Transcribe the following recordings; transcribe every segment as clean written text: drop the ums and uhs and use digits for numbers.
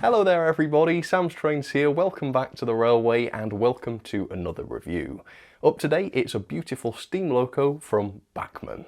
Hello there everybody, Sam's Trains here, welcome back to the railway and welcome to another review. Up today it's a beautiful steam loco from Bachmann.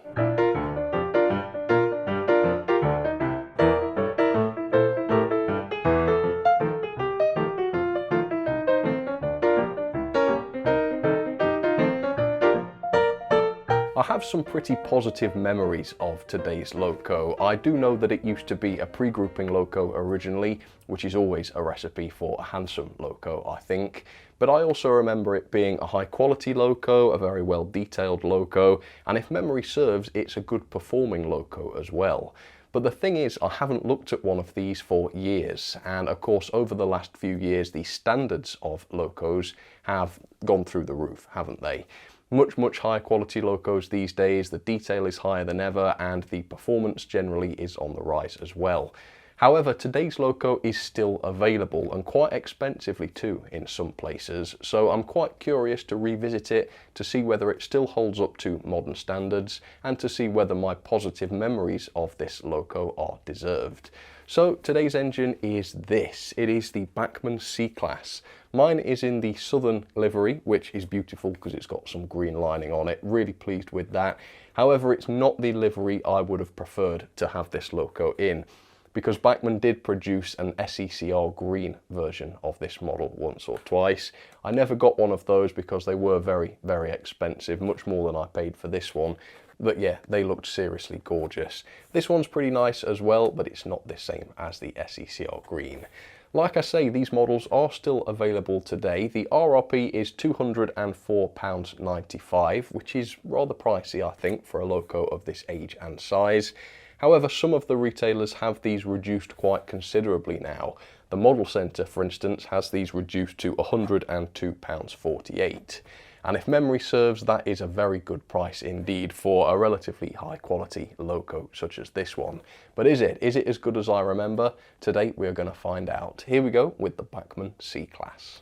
I have some pretty positive memories of today's loco. I do know that it used to be a pre-grouping loco originally, which is always a recipe for a handsome loco, I think. But I also remember it being a high quality loco, a very well detailed loco, and if memory serves, it's a good performing loco as well. But the thing is, I haven't looked at one of these for years, and of course over the last few years the standards of locos have gone through the roof, haven't they? Much higher quality locos these days, the detail is higher than ever and the performance generally is on the rise as well. However, today's loco is still available and quite expensively too in some places, so I'm quite curious to revisit it to see whether it still holds up to modern standards and to see whether my positive memories of this loco are deserved. So today's engine is this. It is the Bachmann C-Class. Mine is in the southern livery, which is beautiful because it's got some green lining on it. Really pleased with that. However, it's not the livery I would have preferred to have this loco in, because Bachmann did produce an SECR green version of this model once or twice. I never got one of those because they were very expensive, much more than I paid for this one. But yeah, they looked seriously gorgeous. This one's pretty nice as well, but it's not the same as the SECR green. Like I say, these models are still available today. The RRP is £204.95, which is rather pricey, I think, for a loco of this age and size. However, some of the retailers have these reduced quite considerably now. The Model Centre, for instance, has these reduced to £102.48. And if memory serves, that is a very good price indeed for a relatively high quality loco such as this one. But is it? Is it as good as I remember? Today we are going to find out. Here we go with the Bachmann C-Class.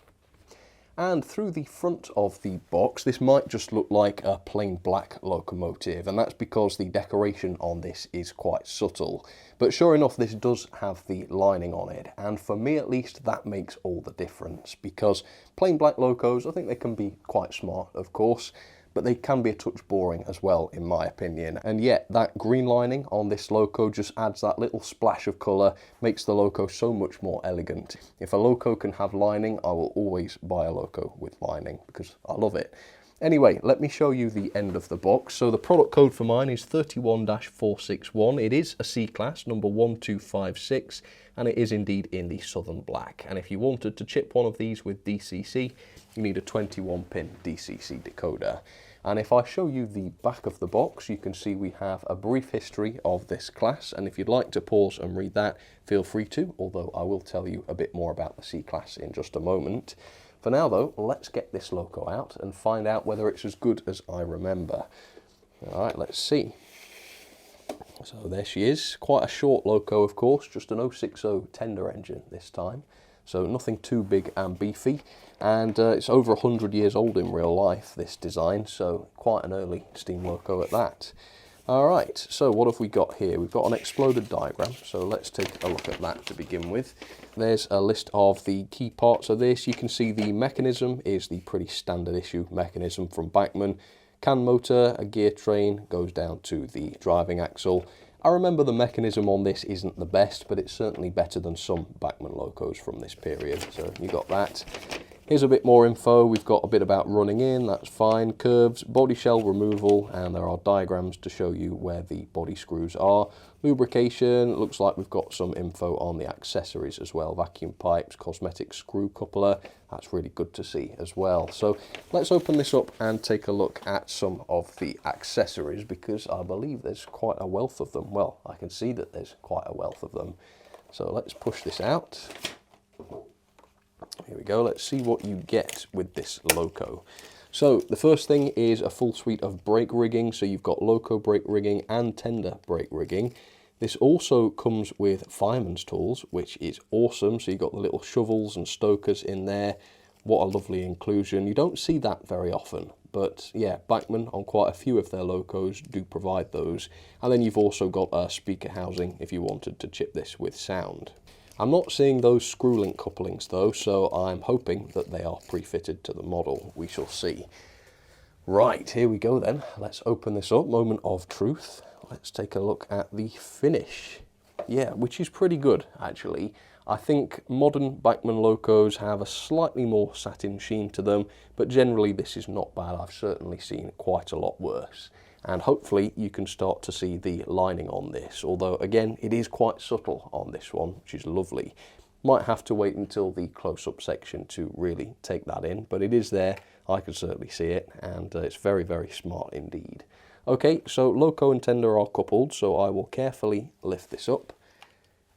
And through the front of the box, this might just look like a plain black locomotive, and that's because the decoration on this is quite subtle. But sure enough, this does have the lining on it, and for me at least, that makes all the difference, because plain black locos, I think they can be quite smart, of course, but they can be a touch boring as well, in my opinion. And yet, that green lining on this loco just adds that little splash of colour, makes the loco so much more elegant. If a loco can have lining, I will always buy a loco with lining, because I love it. Anyway, let me show you the end of the box. So the product code for mine is 31-461. It is a C-Class, number 1256, and it is indeed in the Southern Black. And if you wanted to chip one of these with DCC, you need a 21-pin DCC decoder. And if I show you the back of the box, you can see we have a brief history of this class, and if you'd like to pause and read that, feel free to, although I will tell you a bit more about the C-Class in just a moment. For now though, let's get this loco out and find out whether it's as good as I remember. Alright, let's see. So there she is, quite a short loco of course, just an 060 tender engine this time. So nothing too big and beefy, and it's over 100 years old in real life, this design, so quite an early steam loco at that. Alright, so what have we got here? We've got an exploded diagram, so let's take a look at that to begin with. There's a list of the key parts of this. You can see the mechanism is the pretty standard issue mechanism from Bachmann. Can motor, a gear train, goes down to the driving axle. I remember the mechanism on this isn't the best, but it's certainly better than some Bachmann locos from this period, so you got that. Here's a bit more info. We've got a bit about running in, that's fine, curves, body shell removal, and there are diagrams to show you where the body screws are. Lubrication, looks like we've got some info on the accessories as well, vacuum pipes, cosmetic screw coupler, that's really good to see as well. So let's open this up and take a look at some of the accessories, because I believe there's quite a wealth of them. Well, I can see that there's quite a wealth of them. So let's push this out. Here we go, let's see what you get with this loco. So the first thing is a full suite of brake rigging. So you've got loco brake rigging and tender brake rigging. This also comes with fireman's tools, which is awesome. So you've got the little shovels and stokers in there. What a lovely inclusion. You don't see that very often, but yeah, Bachmann on quite a few of their locos do provide those. And then you've also got a speaker housing if you wanted to chip this with sound. I'm not seeing those screw link couplings though, so I'm hoping that they are pre-fitted to the model. We shall see. Right, here we go then. Let's open this up, moment of truth. Let's take a look at the finish. Yeah, which is pretty good actually. I think modern Bachmann locos have a slightly more satin sheen to them, but generally this is not bad. I've certainly seen quite a lot worse. And hopefully you can start to see the lining on this, although again it is quite subtle on this one, which is lovely. Might have to wait until the close-up section to really take that in, but it is there. I can certainly see it, and it's very, very smart indeed. Okay, so loco and tender are coupled, so I will carefully lift this up.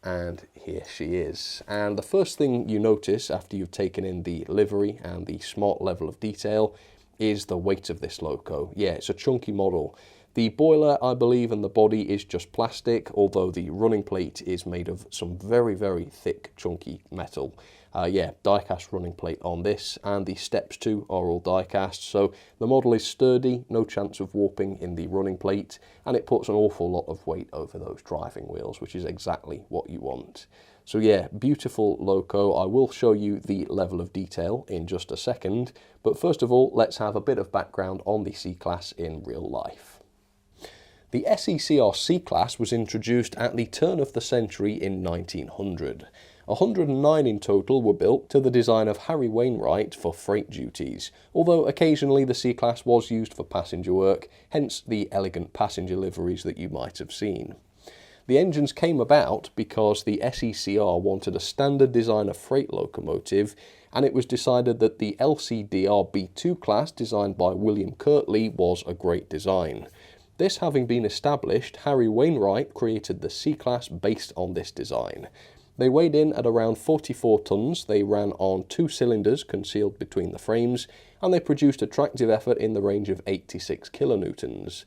And here she is. And the first thing you notice after you've taken in the livery and the smart level of detail is the weight of this loco. Yeah, it's a chunky model. The boiler, I believe, and the body is just plastic, although the running plate is made of some very, very thick, chunky metal. Yeah, die-cast running plate on this, and the steps too are all die-cast, so the model is sturdy, no chance of warping in the running plate, and it puts an awful lot of weight over those driving wheels, which is exactly what you want. So yeah, beautiful loco. I will show you the level of detail in just a second, but first of all, let's have a bit of background on the C-Class in real life. The SECR C-Class was introduced at the turn of the century in 1900. 109 in total were built to the design of Harry Wainwright for freight duties, although occasionally the C-Class was used for passenger work, hence the elegant passenger liveries that you might have seen. The engines came about because the SECR wanted a standard design of freight locomotive, and it was decided that the LCDR B2 class designed by William Kirtley was a great design. This having been established, Harry Wainwright created the C-Class based on this design. They weighed in at around 44 tons, they ran on 2 cylinders concealed between the frames, and they produced a tractive effort in the range of 86 kilonewtons.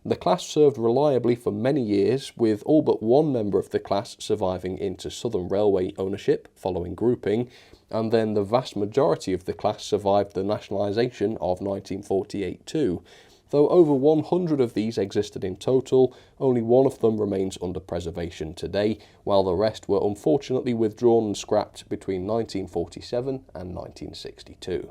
The class served reliably for many years, with all but one member of the class surviving into Southern Railway ownership following grouping, and then the vast majority of the class survived the nationalisation of 1948 too. Though over 100 of these existed in total, only one of them remains under preservation today, while the rest were unfortunately withdrawn and scrapped between 1947 and 1962.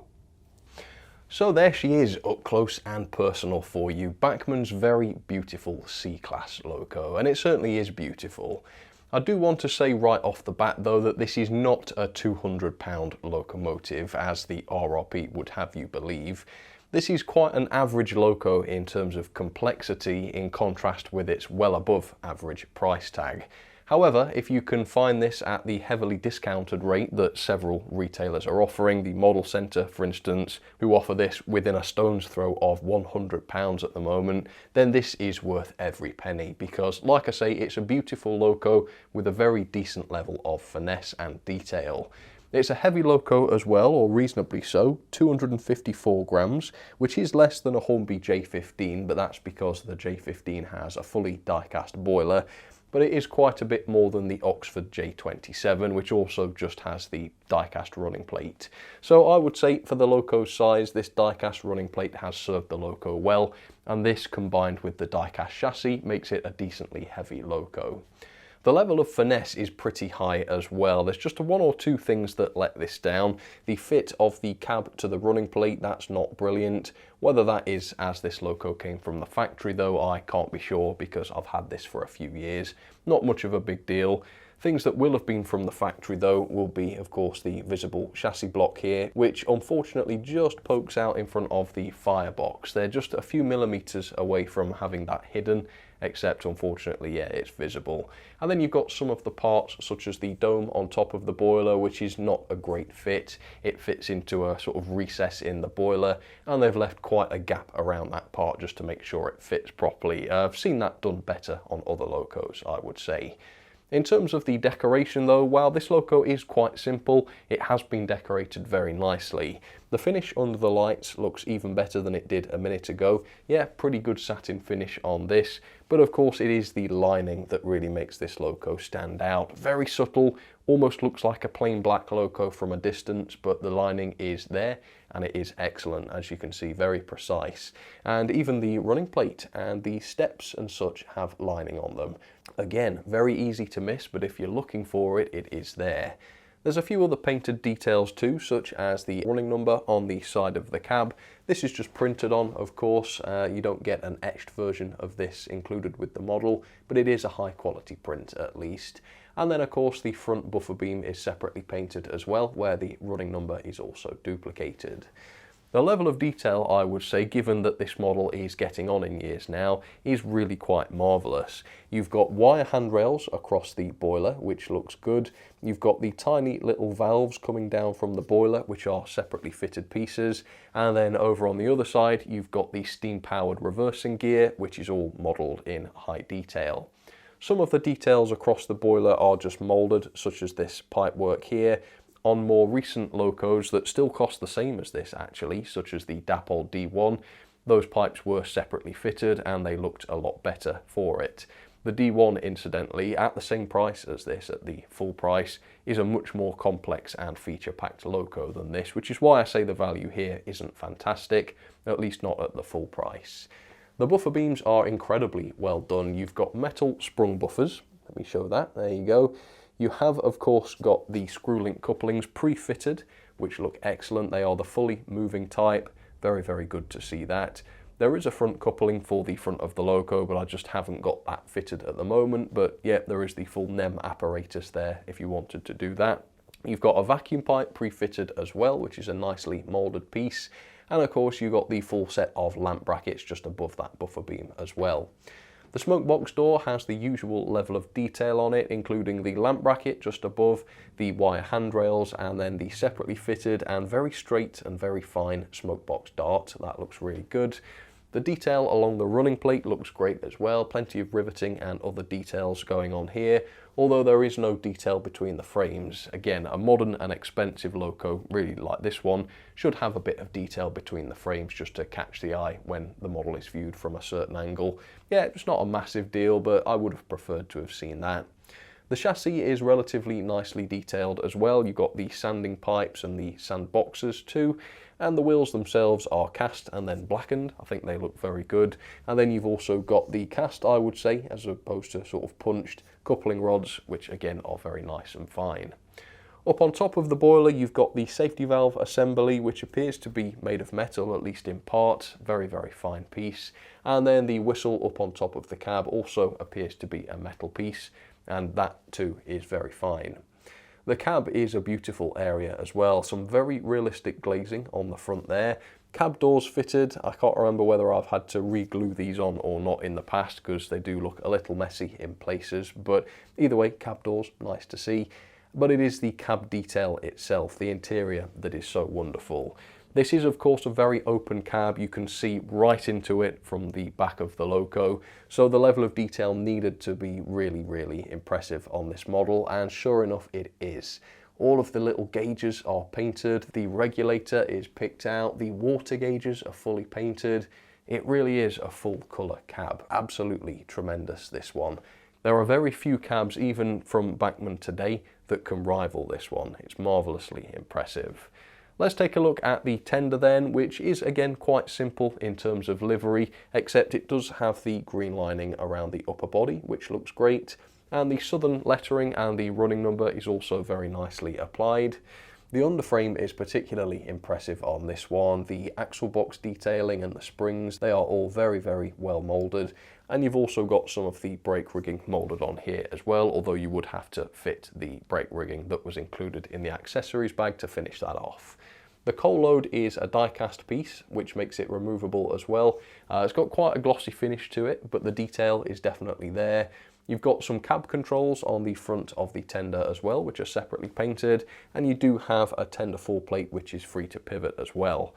So there she is, up close and personal for you, Bachmann's very beautiful C-Class loco, and it certainly is beautiful. I do want to say right off the bat though that this is not a £200 locomotive as the RRP would have you believe. This is quite an average loco in terms of complexity in contrast with its well above average price tag. However, if you can find this at the heavily discounted rate that several retailers are offering, the Model Centre for instance, who offer this within a stone's throw of £100 at the moment, then this is worth every penny because, like I say, it's a beautiful loco with a very decent level of finesse and detail. It's a heavy loco as well, or reasonably so, 254 grams, which is less than a Hornby J15, but that's because the J15 has a fully die-cast boiler, but it is quite a bit more than the Oxford J27, which also just has the die-cast running plate. So I would say for the loco's size, this die-cast running plate has served the loco well, and this combined with the die-cast chassis makes it a decently heavy loco. The level of finesse is pretty high as well. There's just one or two things that let this down. The fit of the cab to the running plate, that's not brilliant. Whether that is as this loco came from the factory though, I can't be sure because I've had this for a few years. Not much of a big deal. Things that will have been from the factory though will be of course the visible chassis block here, which unfortunately just pokes out in front of the firebox. They're just a few millimeters away from having that hidden, except unfortunately, yeah, it's visible. And then you've got some of the parts such as the dome on top of the boiler, which is not a great fit. It fits into a sort of recess in the boiler, and they've left quite a gap around that part just to make sure it fits properly. I've seen that done better on other locos, I would say. In terms of the decoration though, while this loco is quite simple, it has been decorated very nicely. The finish under the lights looks even better than it did a minute ago. Yeah, pretty good satin finish on this, but of course it is the lining that really makes this loco stand out. Very subtle, almost looks like a plain black loco from a distance, but the lining is there and it is excellent, as you can see, very precise. And even the running plate and the steps and such have lining on them. Again, very easy to miss, but if you're looking for it, it is there. There's a few other painted details too, such as the running number on the side of the cab. This is just printed on, of course. You don't get an etched version of this included with the model, but it is a high quality print at least. And then of course the front buffer beam is separately painted as well, where the running number is also duplicated. The level of detail, I would say, given that this model is getting on in years now, is really quite marvellous. You've got wire handrails across the boiler, which looks good. You've got the tiny little valves coming down from the boiler, which are separately fitted pieces. And then over on the other side, you've got the steam-powered reversing gear, which is all modelled in high detail. Some of the details across the boiler are just moulded, such as this pipework here. On more recent locos that still cost the same as this actually, such as the Dapol D1, those pipes were separately fitted and they looked a lot better for it. The D1, incidentally, at the same price as this, at the full price, is a much more complex and feature-packed loco than this, which is why I say the value here isn't fantastic, at least not at the full price. The buffer beams are incredibly well done. You've got metal sprung buffers. Let me show that. There you go. You have, of course, got the screw-link couplings pre-fitted, which look excellent. They are the fully moving type. Very, very good to see that. There is a front coupling for the front of the loco, but I just haven't got that fitted at the moment. But yeah, there is the full NEM apparatus there if you wanted to do that. You've got a vacuum pipe pre-fitted as well, which is a nicely moulded piece. And of course, you've got the full set of lamp brackets just above that buffer beam as well. The smoke box door has the usual level of detail on it, including the lamp bracket just above, the wire handrails, and then the separately fitted and very straight and very fine smoke box dart. That looks really good. The detail along the running plate looks great as well, plenty of riveting and other details going on here, although there is no detail between the frames. Again, a modern and expensive loco, really like this one, should have a bit of detail between the frames just to catch the eye when the model is viewed from a certain angle. Yeah, it's not a massive deal, but I would have preferred to have seen that. The chassis is relatively nicely detailed as well. You've got the sanding pipes and the sand boxes too, and the wheels themselves are cast and then blackened. I think they look very good. And then you've also got the cast, I would say, as opposed to sort of punched coupling rods, which again are very nice and fine. Up on top of the boiler, you've got the safety valve assembly, which appears to be made of metal, at least in part. Very, very fine piece. And then the whistle up on top of the cab also appears to be a metal piece, and that too is very fine. The cab is a beautiful area as well. Some very realistic glazing on the front there. Cab doors fitted. I can't remember whether I've had to re-glue these on or not in the past because they do look a little messy in places, but either way, cab doors, nice to see. But it is the cab detail itself, the interior, that is so wonderful. This is of course a very open cab. You can see right into it from the back of the loco, so the level of detail needed to be really, really impressive on this model, and sure enough it is. All of the little gauges are painted, the regulator is picked out, the water gauges are fully painted. It really is a full colour cab. Absolutely tremendous, this one. There are very few cabs, even from Bachmann today, that can rival this one. It's marvellously impressive. Let's take a look at the tender then, which is again quite simple in terms of livery, except it does have the green lining around the upper body, which looks great, and the southern lettering and the running number is also very nicely applied. The underframe is particularly impressive on this one. The axle box detailing and the springs, they are all very, very well moulded, and you've also got some of the brake rigging moulded on here as well, although you would have to fit the brake rigging that was included in the accessories bag to finish that off. The coal load is a die-cast piece, which makes it removable as well. It's got quite a glossy finish to it, but the detail is definitely there. You've got some cab controls on the front of the tender as well, which are separately painted, and you do have a tender full plate which is free to pivot as well.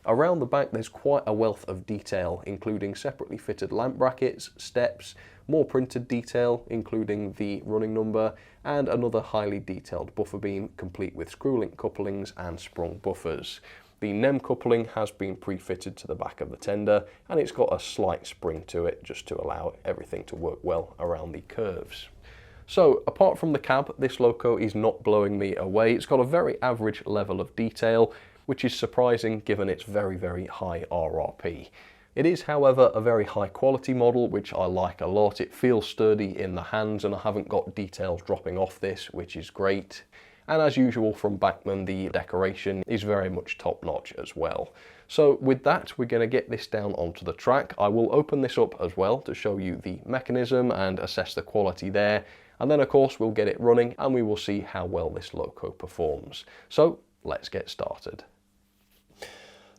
Around the back there's quite a wealth of detail, including separately fitted lamp brackets, steps, more printed detail including the running number, and another highly detailed buffer beam complete with screw-link couplings and sprung buffers. The NEM coupling has been pre-fitted to the back of the tender, and it's got a slight spring to it just to allow everything to work well around the curves. So apart from the cab, this loco is not blowing me away. It's got a very average level of detail, which is surprising given its very, very high RRP. It is, however, a very high quality model, which I like a lot. It feels sturdy in the hands and I haven't got details dropping off this, which is great. And as usual from Bachmann, the decoration is very much top notch as well. So with that, we're going to get this down onto the track. I will open this up as well to show you the mechanism and assess the quality there. And then of course we'll get it running and we will see how well this loco performs. So let's get started.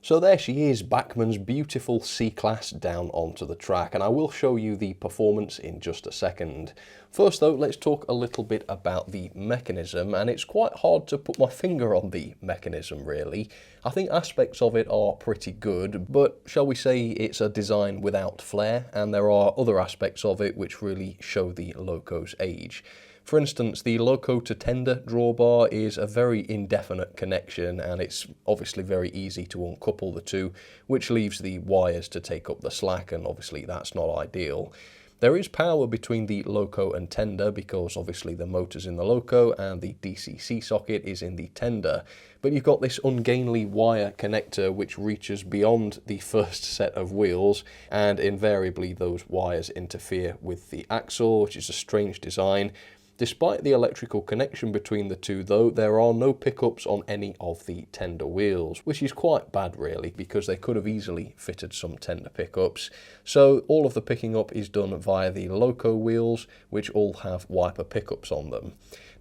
So there she is, Bachmann's beautiful C-Class down onto the track, and I will show you the performance in just a second. First though, let's talk a little bit about the mechanism, and it's quite hard to put my finger on the mechanism really. I think aspects of it are pretty good, but shall we say it's a design without flair, and there are other aspects of it which really show the loco's age. For instance, the loco to tender drawbar is a very indefinite connection and it's obviously very easy to uncouple the two, which leaves the wires to take up the slack, and obviously that's not ideal. There is power between the loco and tender because obviously the motor's in the loco and the DCC socket is in the tender, but you've got this ungainly wire connector which reaches beyond the first set of wheels, and invariably those wires interfere with the axle, which is a strange design. Despite the electrical connection between the two though, there are no pickups on any of the tender wheels, which is quite bad really because they could have easily fitted some tender pickups. So all of the picking up is done via the loco wheels, which all have wiper pickups on them.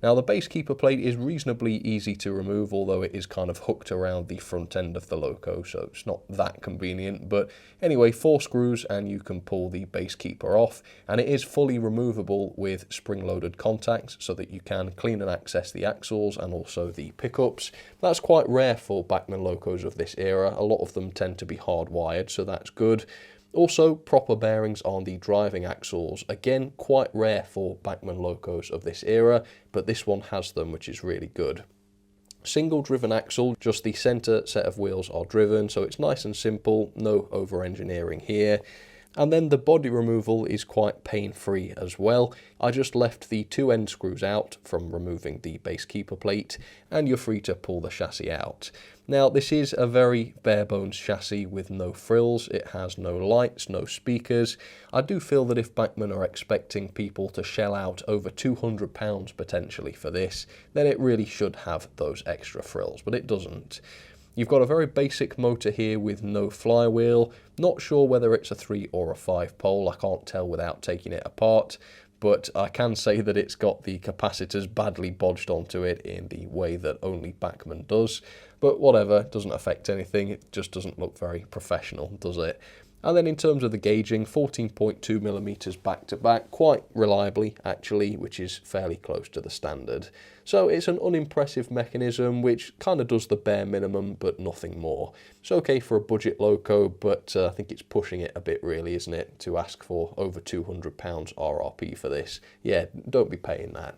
Now the base keeper plate is reasonably easy to remove, although it is kind of hooked around the front end of the loco, so it's not that convenient. But anyway, 4 screws and you can pull the base keeper off, and it is fully removable with spring-loaded contacts so that you can clean and access the axles and also the pickups. That's quite rare for Bachmann locos of this era. A lot of them tend to be hardwired, so that's good. Also, proper bearings on the driving axles, again quite rare for Bachmann locos of this era, but this one has them, which is really good. Single driven axle, just the centre set of wheels are driven, so it's nice and simple, no over engineering here. And then the body removal is quite pain-free as well. I just left the 2 end screws out from removing the base keeper plate, and you're free to pull the chassis out. Now this is a very bare bones chassis with no frills, it has no lights, no speakers. I do feel that if Bachmann are expecting people to shell out over £200 potentially for this, then it really should have those extra frills, but it doesn't. You've got a very basic motor here with no flywheel. Not sure whether it's a 3 or a 5 pole, I can't tell without taking it apart, but I can say that it's got the capacitors badly bodged onto it in the way that only Bachmann does. But whatever, it doesn't affect anything, it just doesn't look very professional, does it? And then in terms of the gauging, 14.2mm back to back, quite reliably actually, which is fairly close to the standard. So it's an unimpressive mechanism which kind of does the bare minimum but nothing more. It's okay for a budget loco, but I think it's pushing it a bit really, isn't it, to ask for over £200 RRP for this. Yeah, don't be paying that.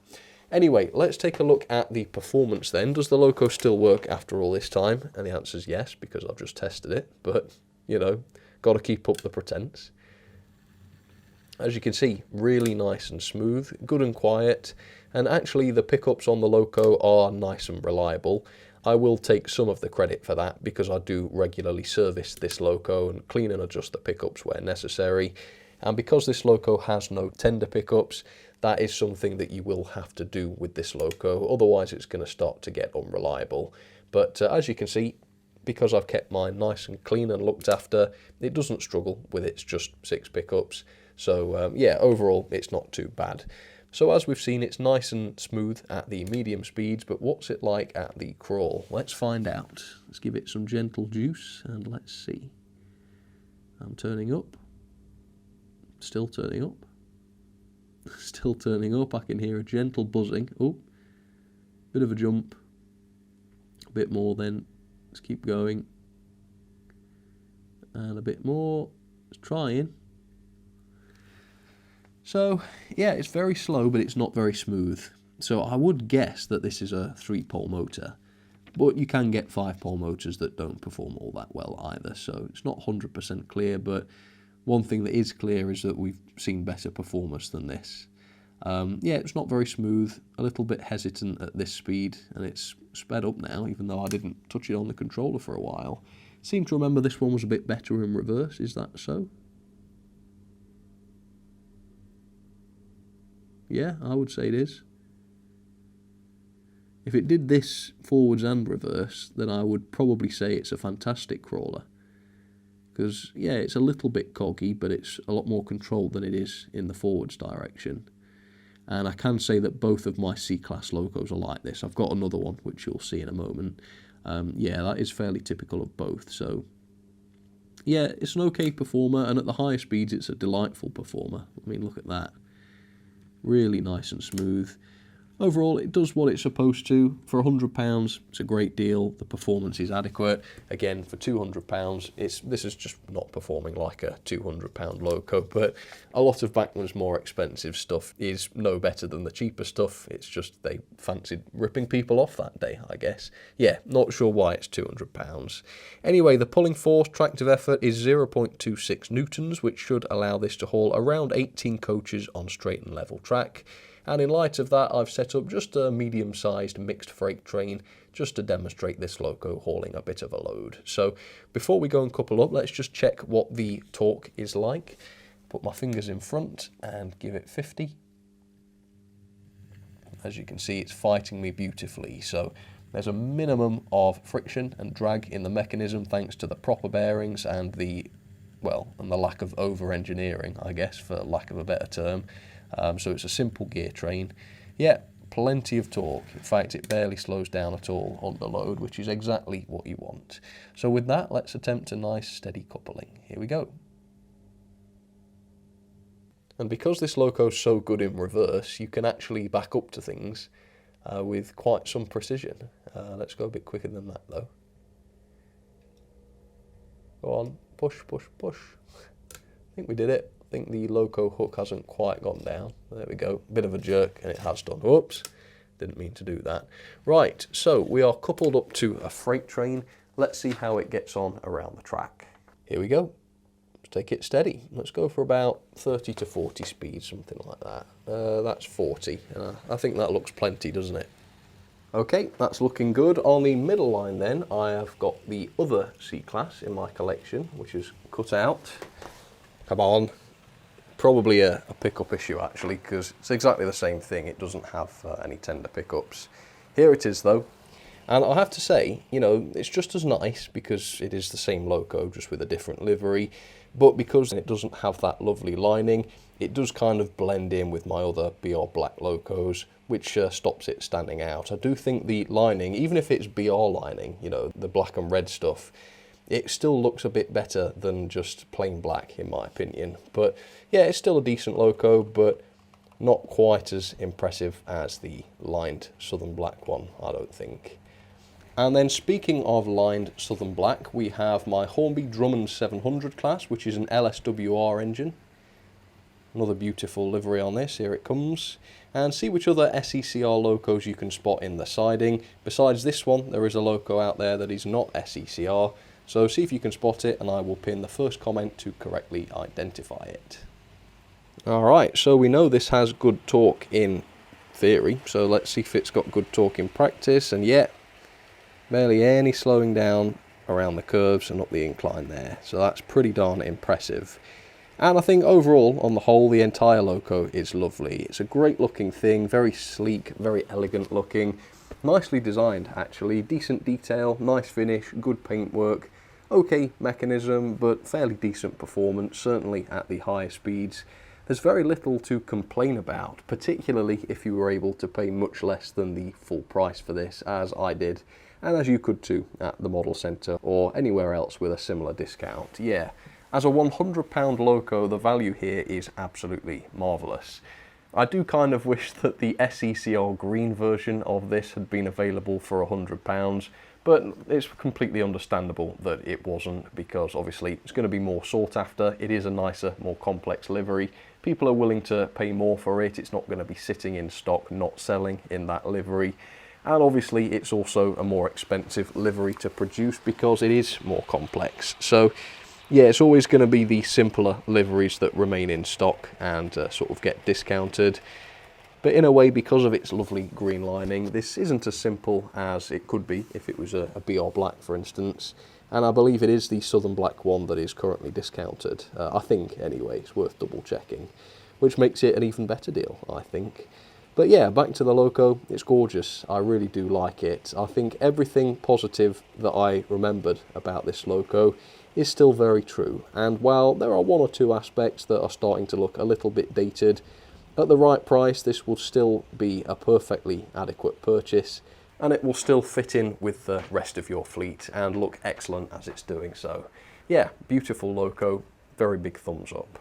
Anyway, let's take a look at the performance then. Does the loco still work after all this time? And the answer is yes, because I've just tested it, but you know, got to keep up the pretense. As you can see, really nice and smooth, good and quiet, and actually the pickups on the loco are nice and reliable. I will take some of the credit for that because I do regularly service this loco and clean and adjust the pickups where necessary. And because this loco has no tender pickups, that is something that you will have to do with this loco, otherwise it's going to start to get unreliable. But as you can see, because I've kept mine nice and clean and looked after, it doesn't struggle with its just 6 pickups. So yeah, overall it's not too bad. So as we've seen, it's nice and smooth at the medium speeds, but what's it like at the crawl? Let's find out. Let's give it some gentle juice and let's see. I'm turning up. Still turning up. Still turning up. I can hear a gentle buzzing. Oh, bit of a jump. A bit more then. Let's keep going. And a bit more. It's trying. So, yeah, it's very slow, but it's not very smooth. So I would guess that this is a 3-pole motor. But you can get 5-pole motors that don't perform all that well either. So it's not 100% clear, but one thing that is clear is that we've seen better performance than this. Yeah, it's not very smooth, a little bit hesitant at this speed, and it's sped up now, even though I didn't touch it on the controller for a while. Seem to remember this one was a bit better in reverse, is that so? Yeah, I would say it is. If it did this forwards and reverse, then I would probably say it's a fantastic crawler. Because, yeah, it's a little bit coggy, but it's a lot more controlled than it is in the forwards direction. And I can say that both of my C-Class locos are like this. I've got another one, which you'll see in a moment. Yeah, that is fairly typical of both. So, yeah, it's an okay performer, and at the higher speeds, it's a delightful performer. I mean, look at that. Really nice and smooth. Overall, it does what it's supposed to. For £100, it's a great deal. The performance is adequate. Again, for £200, this is just not performing like a £200 loco, but a lot of Bachmann's more expensive stuff is no better than the cheaper stuff. It's just they fancied ripping people off that day, I guess. Yeah, not sure why it's £200. Anyway, the pulling force, tractive effort is 0.26 newtons, which should allow this to haul around 18 coaches on straight and level track. And in light of that, I've set up just a medium-sized mixed freight train just to demonstrate this loco hauling a bit of a load. So before we go and couple up, let's just check what the torque is like. Put my fingers in front and give it 50. As you can see, it's fighting me beautifully. So there's a minimum of friction and drag in the mechanism thanks to the proper bearings and the lack of over-engineering, I guess, for lack of a better term. So it's a simple gear train. Yeah, plenty of torque. In fact, it barely slows down at all under load, which is exactly what you want. So with that, let's attempt a nice steady coupling. Here we go. And because this loco's so good in reverse, you can actually back up to things with quite some precision. Let's go a bit quicker than that though. Go on, push, push, push. I think we did it. I think the loco hook hasn't quite gone down. There we go, bit of a jerk, and it has done. Whoops, didn't mean to do that. Right, so we are coupled up to a freight train. Let's see how it gets on around the track. Here we go. Let's take it steady. Let's go for about 30 to 40 speed, something like that. That's 40. I think that looks plenty, doesn't it? Okay, that's looking good. On the middle line then, I have got the other C-Class in my collection, which is cut out. Come on. Probably a pickup issue actually, because it's exactly the same thing. It doesn't have any tender pickups. Here it is though, and I have to say, you know, it's just as nice because it is the same loco just with a different livery, but because it doesn't have that lovely lining, it does kind of blend in with my other BR black locos, which stops it standing out. I do think the lining, even if it's BR lining, you know, the black and red stuff, it still looks a bit better than just plain black in my opinion. But yeah, it's still a decent loco, but not quite as impressive as the lined Southern Black one, I don't think. And then speaking of lined Southern Black, we have my Hornby Drummond 700 class, which is an LSWR engine. Another beautiful livery on this, here it comes. And see which other SECR locos you can spot in the siding. Besides this one, there is a loco out there that is not SECR. So see if you can spot it, and I will pin the first comment to correctly identify it. Alright, so we know this has good torque in theory, so let's see if it's got good torque in practice, and yeah, barely any slowing down around the curves and up the incline there, so that's pretty darn impressive. And I think overall, on the whole, the entire loco is lovely. It's a great looking thing, very sleek, very elegant looking, nicely designed actually, decent detail, nice finish, good paintwork, okay mechanism, but fairly decent performance, certainly at the higher speeds. There's very little to complain about, particularly if you were able to pay much less than the full price for this, as I did, and as you could too at the model centre or anywhere else with a similar discount. Yeah, as a £100 loco, the value here is absolutely marvellous. I do kind of wish that the SECR green version of this had been available for £100, but it's completely understandable that it wasn't, because obviously it's going to be more sought after. It is a nicer, more complex livery. People are willing to pay more for it. It's not going to be sitting in stock, not selling in that livery. And obviously it's also a more expensive livery to produce because it is more complex. So yeah, it's always going to be the simpler liveries that remain in stock and sort of get discounted. But in a way, because of its lovely green lining, this isn't as simple as it could be if it was a BR Black, for instance. And I believe it is the Southern Black one that is currently discounted. I think, anyway, it's worth double checking, which makes it an even better deal, I think. But yeah, back to the Loco, it's gorgeous. I really do like it. I think everything positive that I remembered about this Loco is still very true. And while there are one or two aspects that are starting to look a little bit dated, at the right price, this will still be a perfectly adequate purchase, and it will still fit in with the rest of your fleet and look excellent as it's doing so. Yeah, beautiful Loco, very big thumbs up.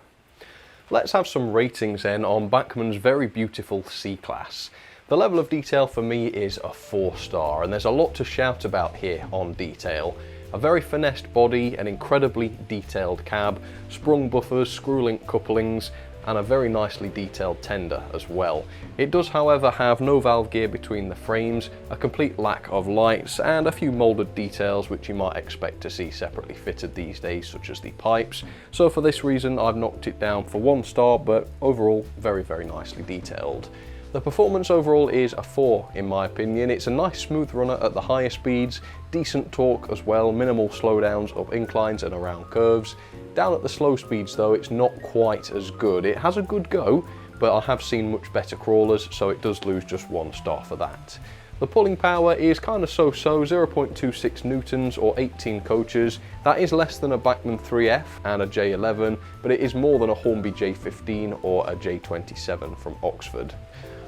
Let's have some ratings then on Bachmann's very beautiful C-Class. The level of detail for me is a 4-star, and there's a lot to shout about here on detail. A very finessed body, an incredibly detailed cab, sprung buffers, screw-link couplings, and a very nicely detailed tender as well. It does, however, have no valve gear between the frames, a complete lack of lights, and a few moulded details which you might expect to see separately fitted these days, such as the pipes. So for this reason, I've knocked it down for 1 star, but overall, very, very nicely detailed. The performance overall is a 4 in my opinion. It's a nice smooth runner at the higher speeds, decent torque as well, minimal slowdowns up inclines and around curves. Down at the slow speeds though, it's not quite as good. It has a good go, but I have seen much better crawlers, so it does lose just 1 star for that. The pulling power is kind of so-so, 0.26 newtons or 18 coaches. That is less than a Bachmann 3F and a J11, but it is more than a Hornby J15 or a J27 from Oxford.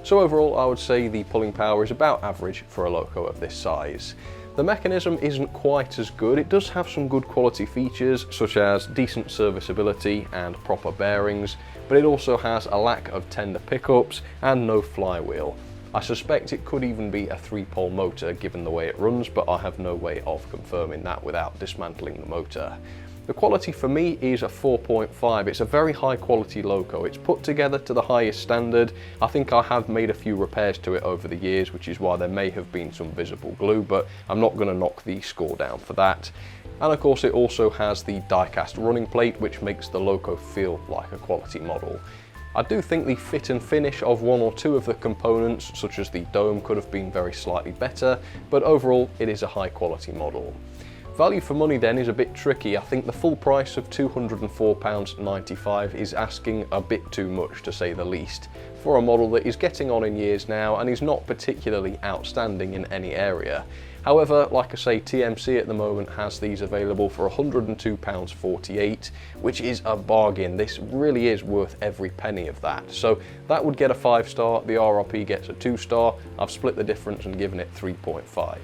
So overall, I would say the pulling power is about average for a Loco of this size. The mechanism isn't quite as good. It does have some good quality features, such as decent serviceability and proper bearings, but it also has a lack of tender pickups and no flywheel. I suspect it could even be a 3-pole motor given the way it runs, but I have no way of confirming that without dismantling the motor. The quality for me is a 4.5. It's a very high quality Loco. It's put together to the highest standard. I think I have made a few repairs to it over the years, which is why there may have been some visible glue, but I'm not going to knock the score down for that. And of course it also has the die-cast running plate, which makes the Loco feel like a quality model. I do think the fit and finish of 1 or 2 of the components, such as the dome, could have been very slightly better, but overall it is a high quality model. Value for money then is a bit tricky. I think the full price of £204.95 is asking a bit too much, to say the least, for a model that is getting on in years now and is not particularly outstanding in any area. However, like I say, TMC at the moment has these available for £102.48, which is a bargain. This really is worth every penny of that. So that would get a 5-star, the RRP gets a 2-star. I've split the difference and given it 3.5.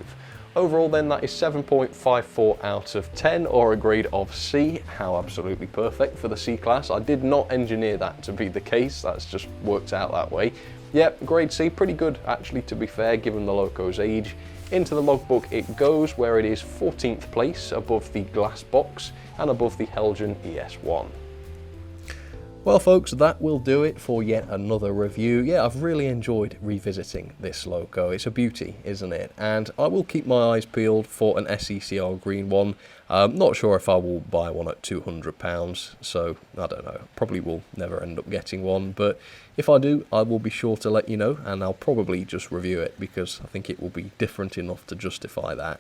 Overall then, that is 7.54 out of 10, or a grade of C. How absolutely perfect for the C-Class. I did not engineer that to be the case, that's just worked out that way. Yep, grade C, pretty good actually, to be fair, given the Loco's age. Into the logbook it goes, where it is 14th place above the glass box and above the Helgen ES1. Well folks, that will do it for yet another review. Yeah, I've really enjoyed revisiting this Loco. It's a beauty, isn't it? And I will keep my eyes peeled for an SECR green one. Not sure if I will buy one at £200, so I don't know. Probably will never end up getting one, but if I do, I will be sure to let you know, and I'll probably just review it because I think it will be different enough to justify that.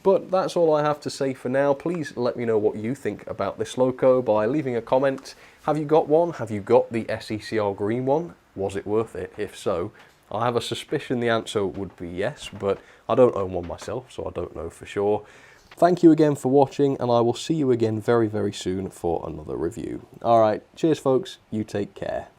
But that's all I have to say for now. Please let me know what you think about this Loco by leaving a comment. Have you got one? Have you got the SECR green one? Was it worth it? If so, I have a suspicion the answer would be yes, but I don't own one myself, so I don't know for sure. Thank you again for watching, and I will see you again very, very soon for another review. Alright, cheers folks, you take care.